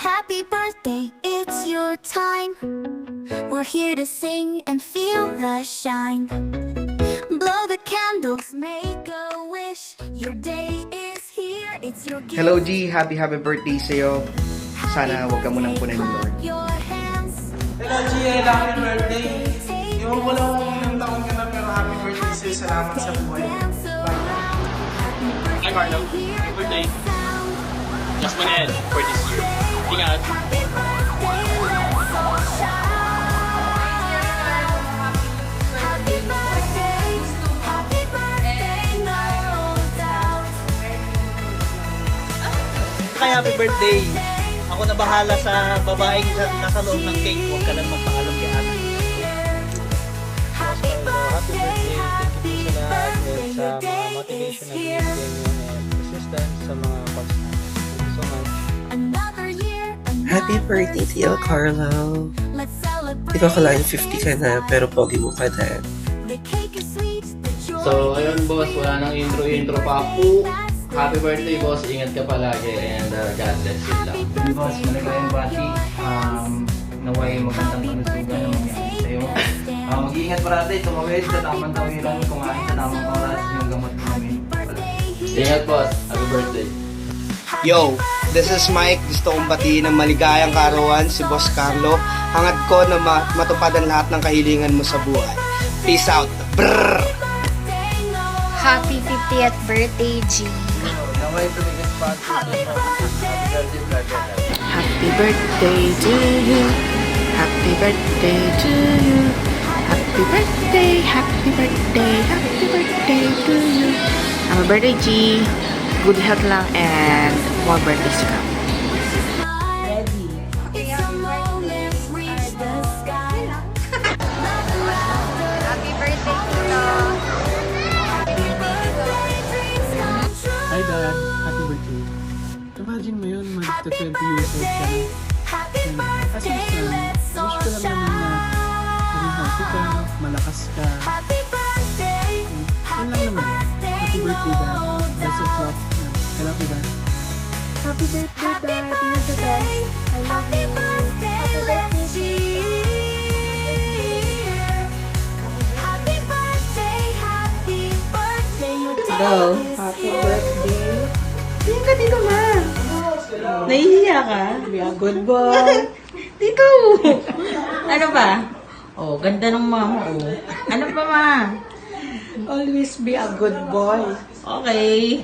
Happy birthday, it's your time. We're here to sing and feel the shine. Blow the candles, make a wish. Your day is here, it's your gift. Hello G, happy birthday sa'yo. Sana huwag ka munang punan ng Lord. Your hands. Hello, Gia. Happy birthday. Yung wala kong ilang taon ka na pero happy birthday sa'yo. Salamat sa buhay. Hi Carlo, happy birthday. Just one end for this year. Ingat. Happy birthday, let's all shine. Happy birthday, no doubt. Kaya happy birthday. Ako na bahala sa babaeng nasa loob ng cake. Huwag ka lang magpaalam kay Ana. Happy birthday, Happy birthday, your sa mga day motivation is na here. binibigyan nyo and persistence sa mga posts namin. Thank you so much. Another year, Happy birthday, Tio Carlo. let's celebrate. Di ko akalain 50 ka na, pero pogi mo pa din. The cake is sweet, the joy So, ayun boss, wala nang intro pa po. Happy birthday boss, ingat ka palagi and God bless you lang. Boss, maligayang bati. Naway magandang kalusugan ang mangyari sa'yo. Mag-iingat parati, tumawid sa tamang tawiran, kumain sa tamang oras, yung gamot namin. Ingat boss, happy birthday. Yo, this is Mike. Gusto kong batiin ng maligayang kaarawan si Boss Carlo. Hangad ko na matupad ang lahat ng kahilingan mo sa buhay. Peace out. Brrr! Happy 50th birthday, G. Naway tumigas pa. Happy birthday to you. Happy birthday to you. Happy birthday, happy birthday, happy birthday to you. Happy birthday, G. Good health lang and more birthdays to come. It's a moment, reach the sky. Happy birthday, Tito. Dreams come true. Hi Dad, happy birthday. Imagine mo yun, mag-20 years old ka na. Happy And as a birthday, son, let's wish all ko lang naman na maging healthy ka, malakas ka. Happy birthday, Yun lang naman. Happy birthday Dad. Best of luck. I love you Dad. happy birthday, Dad. You're the best. I love you. Happy birthday, dear. Happy birthday, happy birthday. Your day is Happy here. birthday. Tingin ka dito, ma. Nahihiya ka? Be a good boy. Dito. Ano ba? Oh, ganda ng mama, oh. Ano pa, ma? Always be a good boy. Okay.